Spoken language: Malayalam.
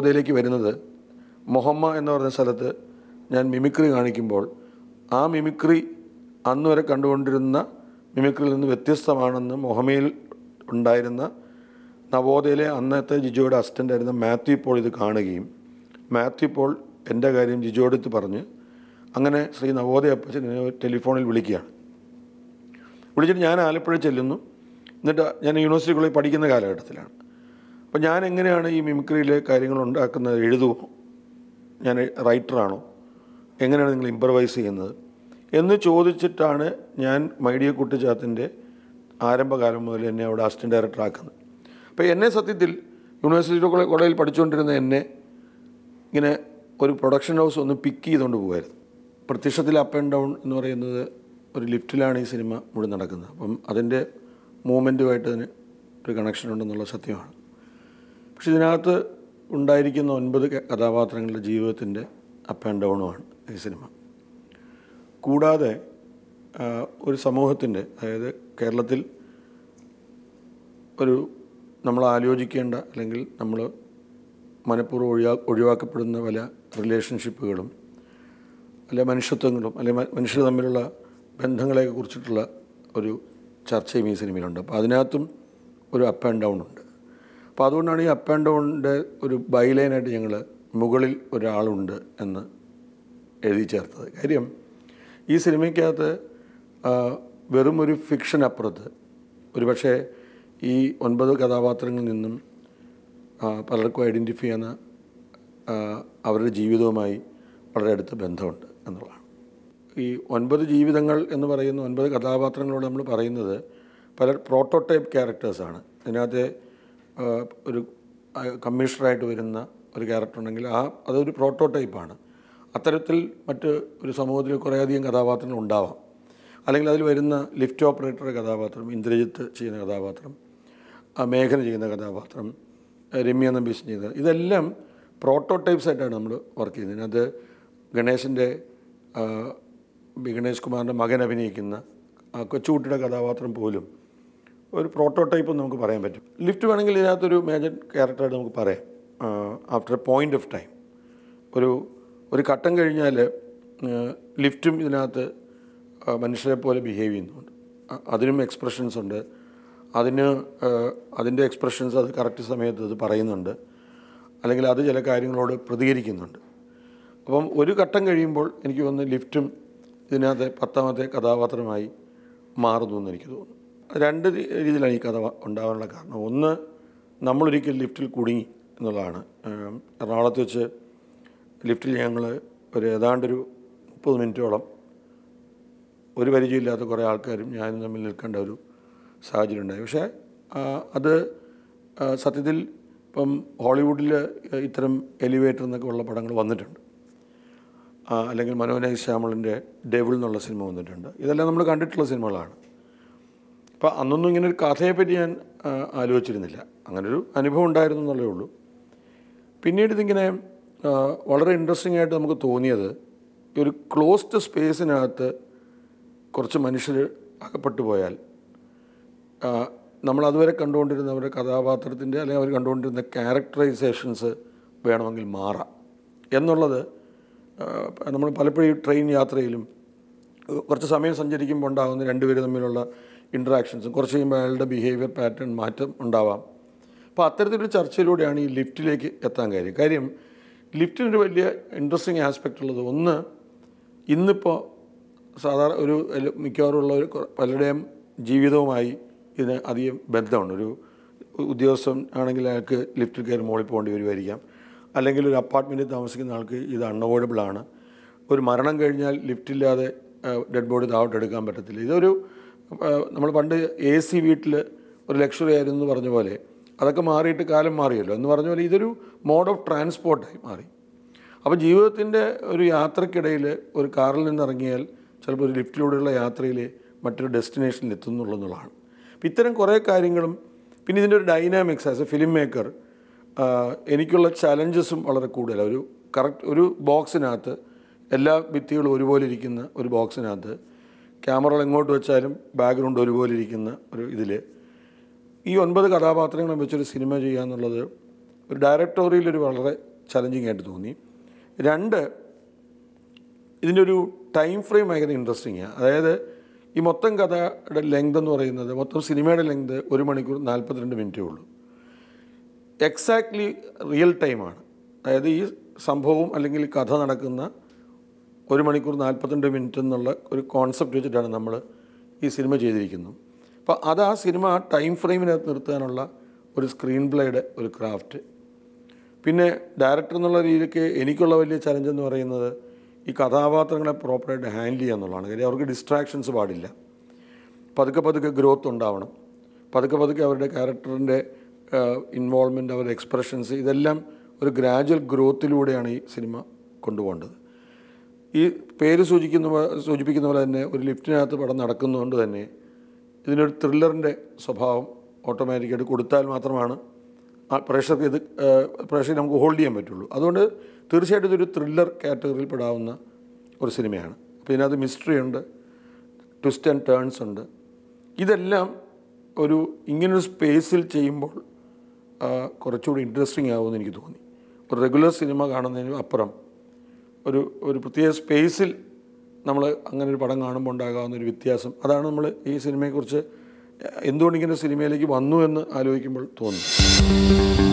നവോദയയിലേക്ക് വരുന്നത് മൊഹമ്മ എന്ന് പറയുന്ന സ്ഥലത്ത് ഞാൻ മിമിക്രി കാണിക്കുമ്പോൾ ആ മിമിക്രി അന്ന് വരെ കണ്ടുകൊണ്ടിരുന്ന മിമിക്രിയിൽ നിന്ന് വ്യത്യസ്തമാണെന്ന് മൊഹമ്മയിൽ ഉണ്ടായിരുന്ന നവോദയയിലെ അന്നത്തെ ജിജോയുടെ അസിസ്റ്റൻ്റായിരുന്ന മാത്യു പോൾ ഇത് കാണുകയും മാത്യു പോൾ എൻ്റെ കാര്യം ജിജോയെടുത്ത് പറഞ്ഞ് അങ്ങനെ ശ്രീ നവോദയ അപ്പച്ചൻ ടെലിഫോണിൽ വിളിക്കുകയാണ്. വിളിച്ചിട്ട് ഞാൻ ആലപ്പുഴ ചെല്ലുന്നു. എന്നിട്ട് ഞാൻ യൂണിവേഴ്സിറ്റി കോളേജിൽ പഠിക്കുന്ന കാലഘട്ടത്തിലാണ്. അപ്പോൾ ഞാൻ എങ്ങനെയാണ് ഈ മിമിക്രിയിലെ കാര്യങ്ങൾ ഉണ്ടാക്കുന്നത്, എഴുതുമോ, ഞാൻ റൈറ്ററാണോ, എങ്ങനെയാണ് നിങ്ങൾ ഇംപ്രവൈസ് ചെയ്യുന്നത് എന്ന് ചോദിച്ചിട്ടാണ് ഞാൻ മൈഡിയ കുട്ടിച്ചാത്തിൻ്റെ ആരംഭകാലം മുതൽ എന്നെ അവിടെ അസിസ്റ്റൻ്റ് ഡയറക്ടർ ആക്കുന്നത്. അപ്പോൾ എന്നെ സത്യത്തിൽ യൂണിവേഴ്സിറ്റി കോളേജിൽ പഠിച്ചുകൊണ്ടിരുന്ന എന്നെ ഇങ്ങനെ ഒരു പ്രൊഡക്ഷൻ ഹൗസ് ഒന്ന് പിക്ക് ചെയ്തുകൊണ്ട് പോകുമായിരുന്നു. പ്രത്യക്ഷത്തിൽ അപ്പ് ആൻഡ് ഡൗൺ എന്ന് പറയുന്നത് ഒരു ലിഫ്റ്റിലാണ് ഈ സിനിമ മുഴുവൻ നടക്കുന്നത്. അപ്പം അതിൻ്റെ മൂവ്മെൻറ്റുമായിട്ട് അതിന് ഒരു കണക്ഷൻ ഉണ്ടെന്നുള്ള സത്യമാണ്. പക്ഷെ ഇതിനകത്ത് ഉണ്ടായിരിക്കുന്ന 9 കഥാപാത്രങ്ങളുടെ ജീവിതത്തിൻ്റെ അപ്പ് ആൻഡ് ഡൗണുമാണ് ഈ സിനിമ. കൂടാതെ ഒരു സമൂഹത്തിൻ്റെ, അതായത് കേരളത്തിൽ ഒരു നമ്മൾ ആലോചിക്കേണ്ട അല്ലെങ്കിൽ നമ്മൾ മനഃപൂർവ്വം ഒഴിവാക്കപ്പെടുന്ന പല റിലേഷൻഷിപ്പുകളും അല്ലെ മനുഷ്യത്വങ്ങളും അല്ലെ മനുഷ്യർ തമ്മിലുള്ള ബന്ധങ്ങളെയൊക്കെ കുറിച്ചിട്ടുള്ള ഒരു ചർച്ചയും ഈ സിനിമയിലുണ്ട്. അപ്പോൾ അതിനകത്തും ഒരു അപ്പ് ആൻഡ് ഡൗൺ ഉണ്ട്. അപ്പോൾ അതുകൊണ്ടാണ് ഈ അപ്പ് ആൻഡ് ഡൗണിൻ്റെ ഒരു ബൈലൈനായിട്ട് ഞങ്ങൾ മുകളിൽ ഒരാളുണ്ട് എന്ന് എഴുതി ചേർത്തത്. കാര്യം ഈ സിനിമയ്ക്കകത്ത് വെറും ഒരു ഫിക്ഷൻ അപ്പുറത്ത് ഒരു പക്ഷേ ഈ 9 കഥാപാത്രങ്ങളിൽ നിന്നും പലർക്കും ഐഡൻറ്റിഫൈ ചെയ്യുന്ന അവരുടെ ജീവിതവുമായി വളരെ അടുത്ത ബന്ധമുണ്ട് എന്നുള്ളതാണ്. ഈ 9 ജീവിതങ്ങൾ എന്ന് പറയുന്ന 9 കഥാപാത്രങ്ങളോട് നമ്മൾ പറയുന്നത് പല പ്രോട്ടോടൈപ്പ് ക്യാരക്ടേഴ്സാണ്. ഇതിനകത്തെ ഒരു കമ്മീഷണറായിട്ട് വരുന്ന ഒരു ക്യാരക്ടർ ഉണ്ടെങ്കിൽ അതൊരു പ്രോട്ടോടൈപ്പാണ്. അത്തരത്തിൽ മറ്റ് ഒരു സമൂഹത്തിൽ കുറേയധികം കഥാപാത്രങ്ങൾ ഉണ്ടാവാം. അല്ലെങ്കിൽ അതിൽ വരുന്ന ലിഫ്റ്റ് ഓപ്പറേറ്ററുടെ കഥാപാത്രം, ഇന്ദ്രജിത്ത് ചെയ്യുന്ന കഥാപാത്രം, മേഘന ചെയ്യുന്ന കഥാപാത്രം, രമ്യ നമ്പീശൻ ചെയ്യുന്നത്, ഇതെല്ലാം പ്രോട്ടോടൈപ്സായിട്ടാണ് നമ്മൾ വർക്ക് ചെയ്യുന്നത്. ഇതിനകത്ത് ഗണേഷ് കുമാറിൻ്റെ മകൻ അഭിനയിക്കുന്ന കൊച്ചുകുട്ടിയുടെ കഥാപാത്രം പോലും ഒരു പ്രോട്ടോടൈപ്പ് നമുക്ക് പറയാൻ പറ്റും. ലിഫ്റ്റ് വേണമെങ്കിൽ ഇതിനകത്തൊരു മേജർ ക്യാരക്ടറായിട്ട് നമുക്ക് പറയാം. After A point of time ഒരു ഘട്ടം കഴിഞ്ഞാൽ ലിഫ്റ്റും ഇതിനകത്ത് മനുഷ്യരെ പോലെ ബിഹേവ് ചെയ്യുന്നുണ്ട്. അതിനും എക്സ്പ്രഷൻസ് ഉണ്ട്. അതിൻ്റെ എക്സ്പ്രഷൻസ് അത് കറക്റ്റ് സമയത്ത് അത് പറയുന്നുണ്ട്, അല്ലെങ്കിൽ അത് ചില കാര്യങ്ങളോട് പ്രതികരിക്കുന്നുണ്ട്. അപ്പം ഒരു ഘട്ടം കഴിയുമ്പോൾ എനിക്ക് തോന്നുന്നു ലിഫ്റ്റും ഇതിനകത്തെ 10ാമത്തെ കഥാപാത്രമായി മാറുന്നു എന്ന് എനിക്ക് തോന്നുന്നു. 2 രീതിയിലാണ് ഈ കഥ ഉണ്ടാകാനുള്ള കാരണം. ഒന്ന്, നമ്മളൊരിക്കൽ ലിഫ്റ്റിൽ കുടുങ്ങി എന്നുള്ളതാണ്. എറണാകുളത്ത് വെച്ച് ലിഫ്റ്റിൽ ഞങ്ങൾ ഏതാണ്ടൊരു 30 മിനിറ്റോളം ഒരു പരിചയമില്ലാത്ത കുറേ ആൾക്കാരും ഞാനും തമ്മിൽ നിൽക്കേണ്ട ഒരു സാഹചര്യം ഉണ്ടായി. പക്ഷേ അത് സത്യത്തിൽ ഇപ്പം ഹോളിവുഡിൽ ഇത്തരം എലിവേറ്റർ എന്നൊക്കെ ഉള്ള പടങ്ങൾ വന്നിട്ടുണ്ട്. അല്ലെങ്കിൽ മനോജ് ശ്യാമളിൻ്റെ ഡെവിൾ എന്നുള്ള സിനിമ വന്നിട്ടുണ്ട്. ഇതെല്ലാം നമ്മൾ കണ്ടിട്ടുള്ള സിനിമകളാണ്. അപ്പോൾ അന്നൊന്നും ഇങ്ങനൊരു കഥയെപ്പറ്റി ഞാൻ ആലോചിച്ചിരുന്നില്ല. അങ്ങനൊരു അനുഭവം ഉണ്ടായിരുന്നു എന്നുള്ളതേ ഉള്ളൂ. പിന്നീട് ഇതിങ്ങനെ വളരെ ഇൻട്രസ്റ്റിംഗ് ആയിട്ട് നമുക്ക് തോന്നിയത് ഒരു ക്ലോസ്ഡ് സ്പേസിനകത്ത് കുറച്ച് മനുഷ്യർ അകപ്പെട്ടു പോയാൽ നമ്മളതുവരെ കണ്ടുകൊണ്ടിരുന്നവരുടെ കഥാപാത്രത്തിൻ്റെ അല്ലെങ്കിൽ അവർ കണ്ടുകൊണ്ടിരുന്ന ക്യാരക്ടറൈസേഷൻസ് വേണമെങ്കിൽ മാറാം എന്നുള്ളത് നമ്മൾ പലപ്പോഴും ട്രെയിൻ യാത്രയിലും കുറച്ച് സമയം സഞ്ചരിക്കുമ്പോൾ ഉണ്ടാകുന്ന 2 പേര് തമ്മിലുള്ള ഇൻട്രാക്ഷൻസും കുറച്ച് കഴിയുമ്പോൾ അയാളുടെ ബിഹേവിയർ പാറ്റേൺ മാറ്റം ഉണ്ടാവാം. അപ്പോൾ അത്തരത്തിലൊരു ചർച്ചയിലൂടെയാണ് ഈ ലിഫ്റ്റിലേക്ക് എത്താൻ കാര്യം ലിഫ്റ്റിനൊരു വലിയ ഇൻട്രസ്റ്റിംഗ് ആസ്പെക്റ്റ് ഉള്ളത്. ഒന്ന്, ഇന്നിപ്പോൾ സാധാരണ മിക്കവാറും ഉള്ള പലരുടെയും ജീവിതവുമായി ഇതിന് അധികം ബന്ധമുണ്ട്. ഒരു ഉദ്യോഗസ്ഥൻ ആണെങ്കിൽ അയാൾക്ക് ലിഫ്റ്റിൽ കയറി മുകളിൽ പോകേണ്ടി വരുമായിരിക്കാം. അല്ലെങ്കിൽ ഒരു അപ്പാർട്ട്മെൻറ്റിൽ താമസിക്കുന്ന ആൾക്ക് ഇത് അൺഅവോയ്ഡബിളാണ്. ഒരു മരണം കഴിഞ്ഞാൽ ലിഫ്റ്റില്ലാതെ ഡെഡ് ബോഡി താഴോട്ട് എടുക്കാൻ പറ്റത്തില്ല. ഇതൊരു നമ്മൾ പണ്ട് AC വീട്ടിൽ ഒരു ലക്ഷറി ആയിരുന്നു എന്ന് പറഞ്ഞ പോലെ അതൊക്കെ മാറിയിട്ട് കാലം മാറിയല്ലോ എന്ന് പറഞ്ഞ പോലെ ഇതൊരു മോഡ് ഓഫ് ട്രാൻസ്പോർട്ടായി മാറി. അപ്പോൾ ജീവിതത്തിൻ്റെ ഒരു യാത്രക്കിടയിൽ ഒരു കാറിൽ നിന്നിറങ്ങിയാൽ ചിലപ്പോൾ ഒരു ലിഫ്റ്റിലൂടെയുള്ള യാത്രയിൽ മറ്റൊരു ഡെസ്റ്റിനേഷനിൽ എത്തുന്നുള്ളതാണ്. അപ്പോൾ ഇത്തരം കുറേ കാര്യങ്ങളും പിന്നെ ഇതിൻ്റെ ഒരു dynamics as A film maker എനിക്കുള്ള ചലഞ്ചസും വളരെ കൂടുതലാണ്. ഒരു ബോക്സിനകത്ത് എല്ലാ ഭിത്തികളും ഒരുപോലെ ഇരിക്കുന്ന ഒരു ബോക്സിനകത്ത് ക്യാമറകൾ എങ്ങോട്ട് വെച്ചാലും ബാക്ക്ഗ്രൗണ്ട് ഒരുപോലെ ഇരിക്കുന്ന ഒരു ഇതിൽ ഈ 9 കഥാപാത്രങ്ങളെ വെച്ചൊരു സിനിമ ചെയ്യുക എന്നുള്ളത് ഒരു ഡയറക്ടോറിയലൊരു വളരെ ചലഞ്ചിങ് ആയിട്ട് തോന്നി. രണ്ട്, ഇതിൻ്റെ ഒരു ടൈം ഫ്രെയിം ഭയങ്കര ഇൻട്രസ്റ്റിംഗ് ആണ്. അതായത് ഈ മൊത്തം കഥയുടെ ലെങ്ത് എന്ന് പറയുന്നത്, മൊത്തം സിനിമയുടെ ലെങ്ത് 1 മണിക്കൂർ 42 മിനിറ്റേ ഉള്ളൂ. എക്സാക്ട്ലി റിയൽ ടൈമാണ്. അതായത് ഈ സംഭവവും അല്ലെങ്കിൽ കഥ നടക്കുന്ന 1 മണിക്കൂർ 42 മിനിറ്റ് എന്നുള്ള ഒരു കോൺസെപ്റ്റ് വെച്ചിട്ടാണ് നമ്മൾ ഈ സിനിമ ചെയ്തിരിക്കുന്നത്. അപ്പോൾ അത് ആ സിനിമ ആ ടൈം ഫ്രെയിമിനകത്ത് നിർത്താനുള്ള ഒരു സ്ക്രീൻ പ്ലേയുടെ ഒരു ക്രാഫ്റ്റ്. പിന്നെ ഡയറക്ടർ എന്നുള്ള രീതിക്ക് എനിക്കുള്ള വലിയ ചലഞ്ച് എന്ന് പറയുന്നത് ഈ കഥാപാത്രങ്ങളെ പ്രോപ്പറായിട്ട് ഹാൻഡിൽ ചെയ്യുക എന്നുള്ളതാണ്. കാര്യം അവർക്ക് ഡിസ്ട്രാക്ഷൻസ് പാടില്ല. പതുക്കെ ഗ്രോത്ത് ഉണ്ടാവണം. പതുക്കെ അവരുടെ ക്യാരക്ടറിൻ്റെ ഇൻവോൾവ്മെൻറ്റ്, അവരുടെ എക്സ്പ്രഷൻസ്, ഇതെല്ലാം ഒരു ഗ്രാജുവൽ ഗ്രോത്തിലൂടെയാണ് ഈ സിനിമ കൊണ്ടുപോകേണ്ടത്. ഈ പേര് സൂചിപ്പിക്കുന്ന പോലെ തന്നെ ഒരു ലിഫ്റ്റിനകത്ത് പടം നടക്കുന്നതുകൊണ്ട് തന്നെ ഇതിനൊരു ത്രില്ലറിൻ്റെ സ്വഭാവം ഓട്ടോമാറ്റിക്കായിട്ട് കൊടുത്താൽ മാത്രമാണ് പ്രേക്ഷകർക്ക് നമുക്ക് ഹോൾഡ് ചെയ്യാൻ പറ്റുള്ളൂ. അതുകൊണ്ട് തീർച്ചയായിട്ടും ഇതൊരു ത്രില്ലർ കാറ്റഗറിയിൽ പെടാവുന്ന ഒരു സിനിമയാണ്. അപ്പോൾ ഇതിനകത്ത് മിസ്റ്ററി ഉണ്ട്, ട്വിസ്റ്റ് ആൻഡ് ടേൺസ് ഉണ്ട്. ഇതെല്ലാം ഇങ്ങനൊരു സ്പേസിൽ ചെയ്യുമ്പോൾ കുറച്ചുകൂടി ഇൻട്രസ്റ്റിംഗ് ആകുമെന്ന് എനിക്ക് തോന്നി. ഒരു റെഗുലർ സിനിമ കാണുന്നതിന് അപ്പുറം ഒരു പ്രത്യേക സ്പേസിൽ നമ്മൾ അങ്ങനെ ഒരു പടം കാണുമ്പോൾ ഉണ്ടാകാവുന്നൊരു വ്യത്യാസം, അതാണ് നമ്മൾ ഈ സിനിമയെക്കുറിച്ച് എന്തുകൊണ്ട് ഇങ്ങനെ സിനിമയിലേക്ക് വന്നു എന്ന് ആലോചിക്കുമ്പോൾ തോന്നുന്നു.